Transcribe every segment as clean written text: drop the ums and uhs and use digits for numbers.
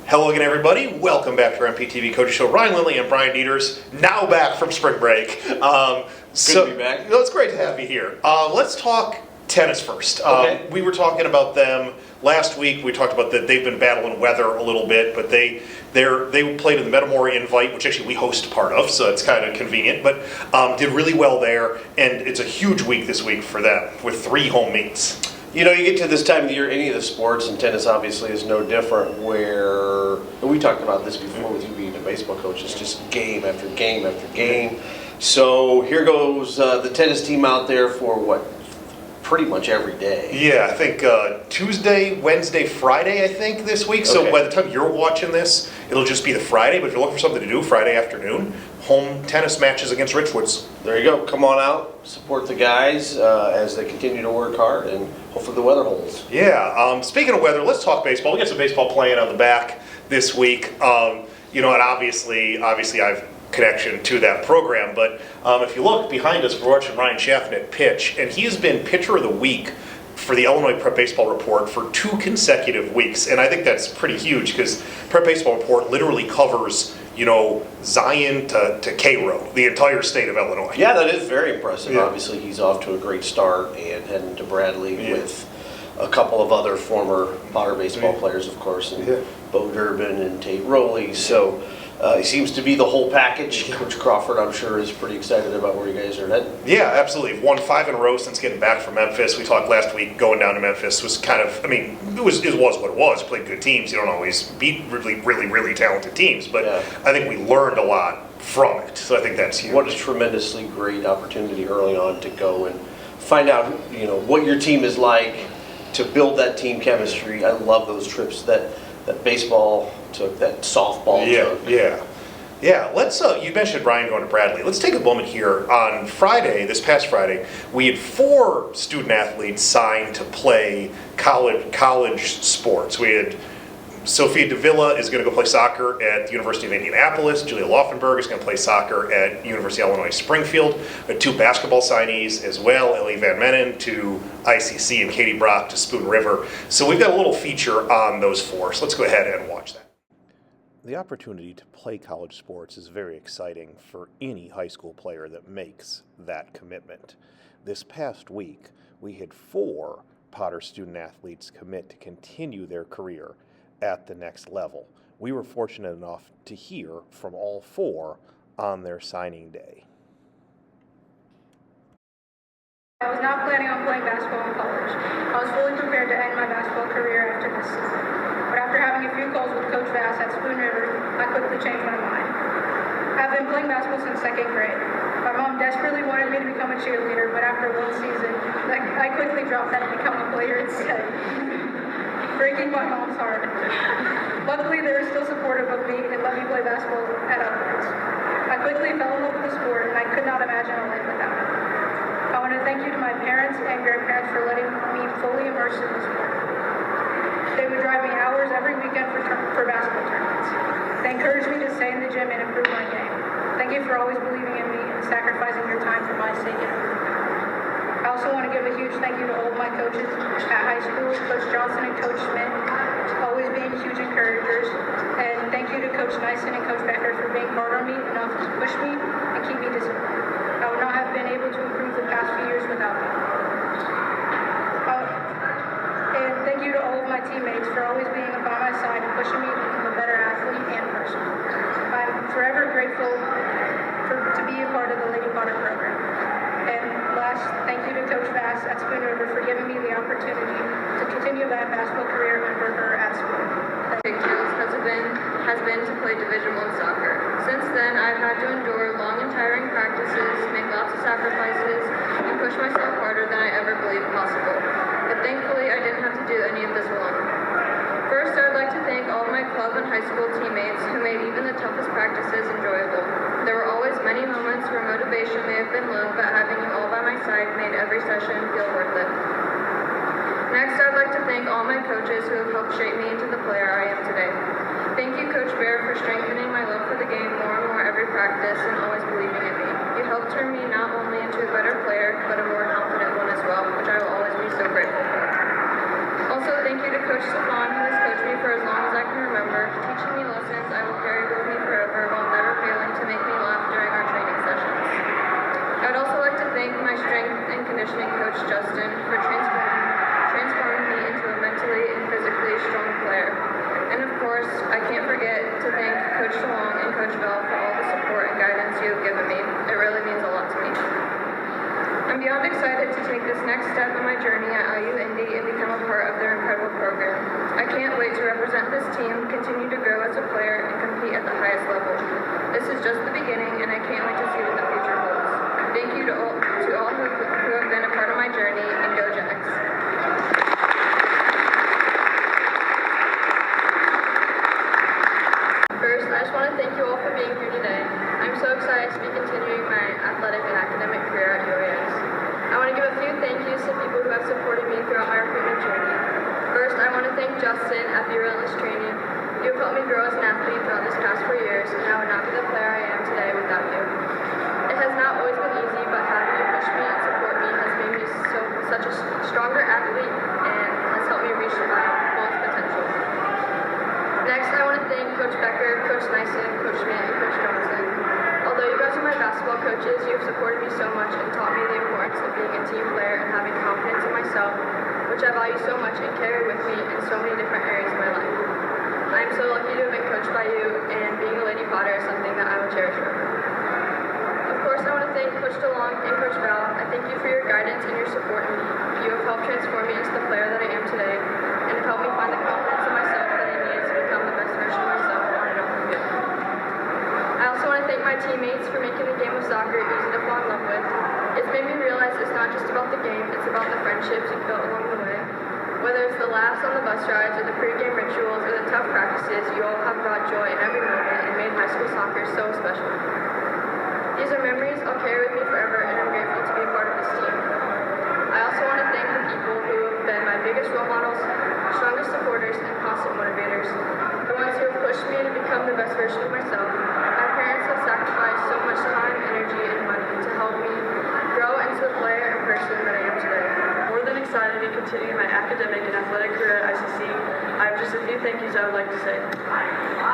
Hello again, everybody. Welcome back to our MPTV Coaches Show. Ryan Lindley and Brian Dieters, now back from spring break. Good to be back. It's great to have you here. Let's talk tennis first. Okay. We were talking about them last week. We talked about that they've been battling weather a little bit, but they played in the Metamora Invite, which actually we host part of, so it's kind of convenient, but did really well there, and it's a huge week this week for them with 3 home meets. You know, you get to this time of the year, any of the sports, and tennis obviously is no different, where, we talked about this before with you being a baseball coach, it's just game after game after game. So here goes the tennis team out there for what? Pretty much every day. Yeah, I think Tuesday, Wednesday, Friday, I think, this week. So Okay. by the time you're watching this, it'll just be the Friday, but if you're looking for something to do Friday afternoon, home tennis matches against Richwoods. There you go. Come on out, support the guys as they continue to work hard, and hopefully the weather holds. Yeah, speaking of weather, let's talk baseball. We got some baseball playing on the back this week. You know, and obviously I've connection to that program, but if you look behind us, we're watching Ryan Schaffnet pitch, and he's been pitcher of the week for the Illinois Prep Baseball Report for 2 consecutive weeks, and I think that's pretty huge because Prep Baseball Report literally covers, you know, Zion to Cairo, the entire state of Illinois. Yeah, that is very impressive. Yeah. Obviously, he's off to a great start and heading to Bradley Yeah. with a couple of other former Potter baseball players, of course, and Yeah. Bo Durbin and Tate Rowley. So he seems to be the whole package. Coach Crawford, I'm sure, is pretty excited about where you guys are heading. Yeah, absolutely. Won 5 in a row since getting back from Memphis. We talked last week going down to Memphis was kind of, I mean, it was what it was. Played good teams. You don't always beat really talented teams, but Yeah. I think we learned a lot from it. So I think that's huge. What a tremendously great opportunity early on to go and find out, you know, what your team is like, to build that team chemistry. I love those trips that baseball took, that softball took. Yeah. Let's. You mentioned Brian going to Bradley. Let's take a moment here. On Friday, this past Friday, we had 4 student athletes signed to play college sports. We had Sophia Davila is going to go play soccer at the University of Indianapolis. Julia Laufenberg is going to play soccer at University of Illinois Springfield. We had 2 basketball signees as well, Ellie Van Menen to ICC and Katie Brock to Spoon River. So we've got a little feature on those 4. So let's go ahead and watch that. The opportunity to play college sports is very exciting for any high school player that makes that commitment. This past week, we had 4 Potter student athletes commit to continue their career at the next level. We were fortunate enough to hear from all 4 on their signing day. I was not planning on playing basketball in college. I was fully prepared to end my basketball career after this season. But after having a few calls with Coach Vass at Spoon River, I quickly changed my mind. I've been playing basketball since 2nd grade. My mom desperately wanted me to become a cheerleader, but after 1 season, I quickly dropped that and become a player instead. Breaking my mom's heart. Luckily, they were still supportive of me and let me play basketball at Upwards. I quickly fell in love with the sport, and I could not imagine a life without it. I want to thank you to my parents and grandparents for letting me fully immerse in the sport. They would drive me hours every weekend for basketball tournaments. They encouraged me to stay in the gym and improve my game. Thank you for always believing in me and sacrificing your time for my sake and improvement. I also want to give a huge thank you to all of my coaches at high school, Coach Johnson and Coach Smith, always being huge encouragers. And thank you to Coach Nyson and Coach Becker for being hard on me enough to push me and keep me disciplined. I would not have been able to improve the past few years without them. And thank you to all of my teammates for always being by my side and pushing me to become a better athlete and person. I'm forever grateful to be a part of the Lady Potter program. And last, thank you to Coach Vass at Spoon River for giving me the opportunity to continue that basketball career under her at Spoon. Big challenge has been to play Division I soccer. Since then, I've had to endure long and tiring practices, make lots of sacrifices, and push myself harder than I ever believed possible. But thankfully, and love, but having you all by my side made every session feel worth it. Next, I'd like to thank all my coaches who have helped shape me into the player I am today. Thank you, Coach Bear, for strengthening my love for the game more and more every practice and always believing in me. You helped turn me not only into a better player, but a more confident one as well, which I will always be so grateful for. Also, thank you to Coach Stefan, who has coached me for as long as I can remember, teaching me lessons I will carry with me forever while never failing to make me laugh during our training sessions. I would also like to thank my strength and conditioning coach, Justin, for transforming me into a mentally and physically strong player. And of course, I can't forget to thank Coach DeLong and Coach Bell for all the support and guidance you have given me. It really means a lot to me. I'm beyond excited to take this next step in my journey at IU Indy and become a part of their incredible program. I can't wait to represent this team, continue to grow as a player, and compete at the highest level. This is just the beginning, and I can't wait to see what the future holds. Thank you to all who have been a part of my journey, and go Jacks. First, I just want to thank you all for being here today. I'm so excited to be continuing my athletic and academic career at UAS. I want to give a few thank yous to people who have supported me throughout my recruitment journey. First, I want to thank Justin at the Relentless Training. You have helped me grow as an athlete throughout this past 4 years, and I would not be the player I am today without you. It has not always been easy, but having you push me and support me has made me such a stronger athlete and has helped me reach my fullest potential. Next, I want to thank Coach Becker, Coach Nyson, Coach Schmidt, and Coach Johnson. Although you guys are my basketball coaches, you have supported me so much and taught me the importance of being a team player and having confidence in myself, which I value so much and carry with me in so many different areas of my life. I am so lucky to have been coached by you, and being a Lady Potter is something that I will cherish forever. Of course, I want to thank Coach DeLong and Coach Val. I thank you for your guidance and your support in me. You have helped transform me into the player that I am today, and have helped me find the confidence in myself that I need to become the best version of myself on and off the field. I also want to thank my teammates for making the game of soccer easy to fall in love with. It's made me realize it's not just about the game, it's about the friendships you built along the way. Whether it's the laughs on the bus rides, or the pregame rituals, or the tough practices, you all have brought joy in every moment and made high school soccer so special. These are memories I'll carry with me forever, and I'm grateful to be a part of this team. I also want to thank the people who have been my biggest role models, strongest supporters, and constant motivators. The ones who have pushed me to become the best version of myself. My parents have sacrificed so much time, energy, and money to help me grow into the player and person that I am today. More than excited to be continuing my academic and athletic career at ICC, I have just a few thank yous I would like to say.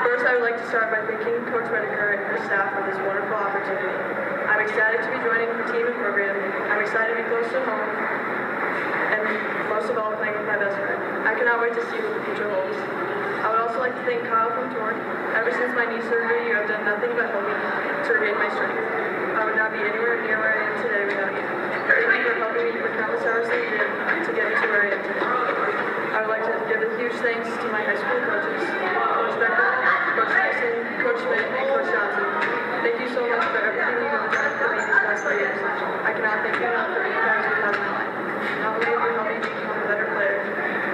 First, I would like to start by thanking Coach Whitaker and her staff for this wonderful opportunity. I'm excited to be joining the team and program. I'm excited to be close to home, and most of all, playing with my best friend. I cannot wait to see what the future holds. I would also like to thank Kyle from Torque. Ever since my knee surgery, you have done nothing but help me to regain my strength. I would not be anywhere near where I am today without you. Thank you for helping me for countless hours in the gym to get me to where I am today. I would like to give a huge thanks to my high school coaches, Coach Becker, Coach Tyson, Coach Schmidt, and Coach Johnson. Thank you so much for everything you have done for me these past 4 years. I cannot thank you enough for the impact you have in my life. Not only have you helped me become a better player,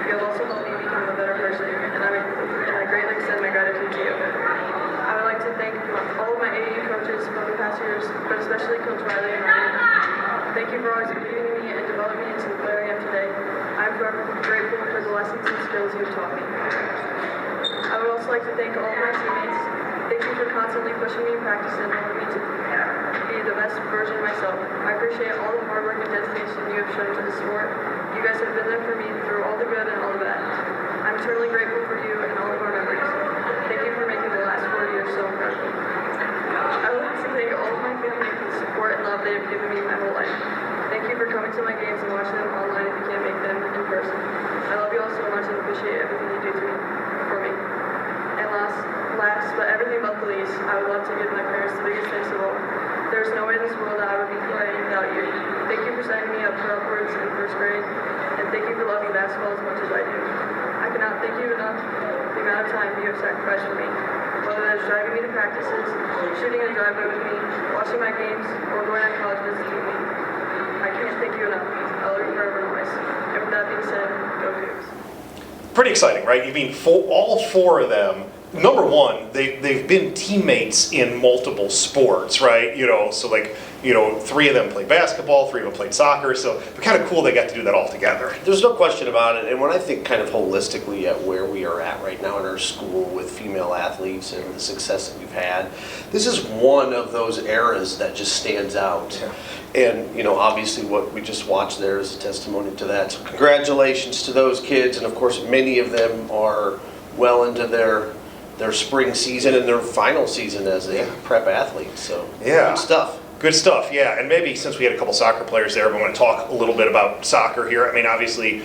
you have also helped me become a better person, and I greatly extend my gratitude to you. I would like to thank all of my AAU coaches from the past years, but especially Coach Riley and Ryan. Thank you for always believing in me and developing me into the player I am today. I am forever grateful for the lessons and skills you have taught me. I would also like to thank all of my teammates. Thank you for constantly pushing me in practice and helping me to be the best version of myself. I appreciate all the hard work and dedication you have shown to the sport. You guys have been there for me through all the good and all the bad. I'm eternally grateful for you and all of our memories. Thank you for making the last 4 years so incredible. I would like to thank all of my family for the support and love they have given me my whole life. Thank you for coming to my games and watching them online if you can't make them in person. I love you all so much and appreciate everything you do for me. And last but everything but the least, I would love to give my parents the biggest thanks of all. There's no way in this world that I would be playing without you. Thank you for setting me up for upwards in first grade, and thank you for loving basketball as much as I do. I cannot thank you enough for the amount of time you have sacrificed for me. Whether that's driving me to practices, shooting in the driveway with me, watching my games, or going on college visits with me. I can't thank you enough. I love you forever always. And with that being said, go Cougs. Pretty exciting, right? You mean all four of them number one, they've been teammates in multiple sports, right? So like, 3 of them played basketball, 3 of them played soccer, so it's kind of cool they got to do that all together. There's no question about it, and when I think kind of holistically at where we are at right now in our school with female athletes and the success that we've had, this is one of those eras that just stands out. Yeah. And, obviously what we just watched there is a testimony to that. So congratulations to those kids, and of course many of them are well into their spring season and their final season as a prep athlete, so Yeah. good stuff. Good stuff, yeah. And maybe since we had a couple soccer players there, we want to talk a little bit about soccer here. I mean, obviously,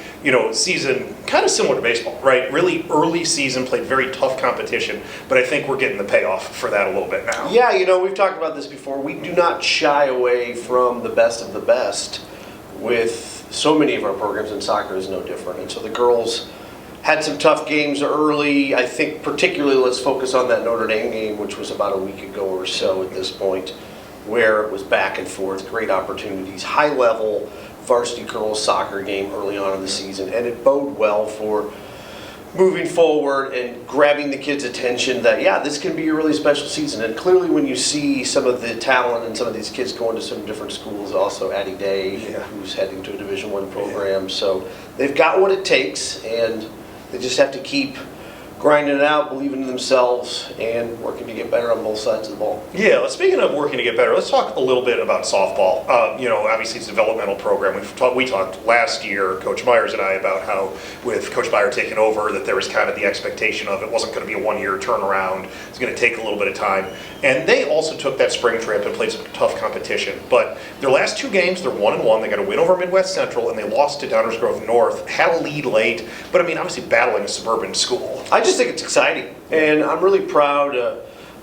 season kind of similar to baseball, right? Really early season, played very tough competition, but I think we're getting the payoff for that a little bit now. Yeah, we've talked about this before. We do not shy away from the best of the best with so many of our programs, and soccer is no different. And so the girls had some tough games early. I think particularly let's focus on that Notre Dame game, which was about a week ago or so at this point, where it was back and forth, great opportunities, high level varsity girls soccer game early on in the season, and it bode well for moving forward and grabbing the kids' attention that, this can be a really special season. And clearly when you see some of the talent and some of these kids going to some different schools, also Addie Day, who's heading to a Division I program, so they've got what it takes, and they just have to keep grinding it out, believing in themselves, and working to get better on both sides of the ball. Yeah, speaking of working to get better, let's talk a little bit about softball. Obviously it's a developmental program. We talked last year, Coach Myers and I, about how with Coach Byer taking over, that there was kind of the expectation of it wasn't going to be a one-year turnaround. It's going to take a little bit of time. And they also took that spring trip and played some tough competition. But their last 2 games, they're 1-1. They got a win over Midwest Central, and they lost to Downers Grove North. Had a lead late, but I mean, obviously battling a suburban school. I just think it's exciting, and I'm really proud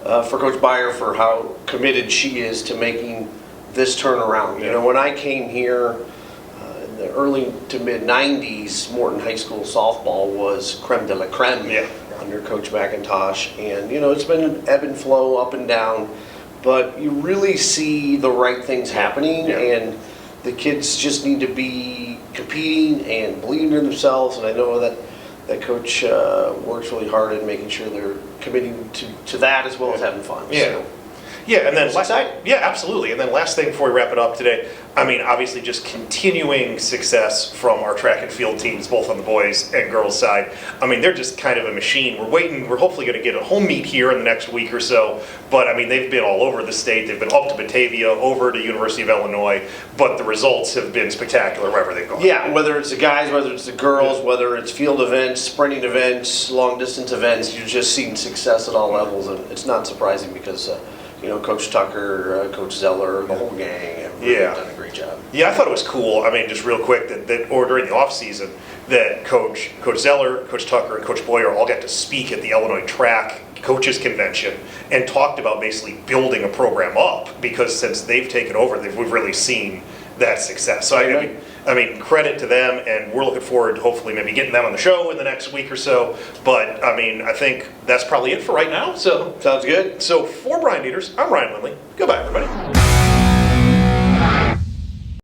for Coach Byer for how committed she is to making this turnaround. When I came here in the early to mid 90s, Morton High School softball was creme de la creme under Coach McIntosh, and it's been an ebb and flow, up and down, but you really see the right things happening, and the kids just need to be competing and believing in themselves, and I know that Coach works really hard at making sure they're committing to that as well as having fun. Yeah. So. Yeah, and then exciting. Yeah, absolutely. And then last thing before we wrap it up today, I mean, obviously just continuing success from our track and field teams, both on the boys and girls side. I mean, they're just kind of a machine. We're hopefully going to get a home meet here in the next week or so. But I mean, they've been all over the state. They've been up to Batavia, over to University of Illinois. But the results have been spectacular wherever they've gone. Yeah, whether it's the guys, whether it's the girls, whether it's field events, sprinting events, long distance events, you're just seeing success at all levels, and it's not surprising because Coach Tucker, Coach Zeller, the whole gang have really done a great job. Yeah, I thought it was cool. I mean, just real quick, that or during the off season, that Coach Zeller, Coach Tucker, and Coach Boyer all got to speak at the Illinois Track Coaches Convention and talked about basically building a program up, because since they've taken over, we've really seen that success. So I mean, credit to them, and we're looking forward to hopefully maybe getting them on the show in the next week or so. But I mean, I think that's probably it for right now. So sounds good. So for Brian Dieters, I'm Ryan Lindley. Goodbye, everybody.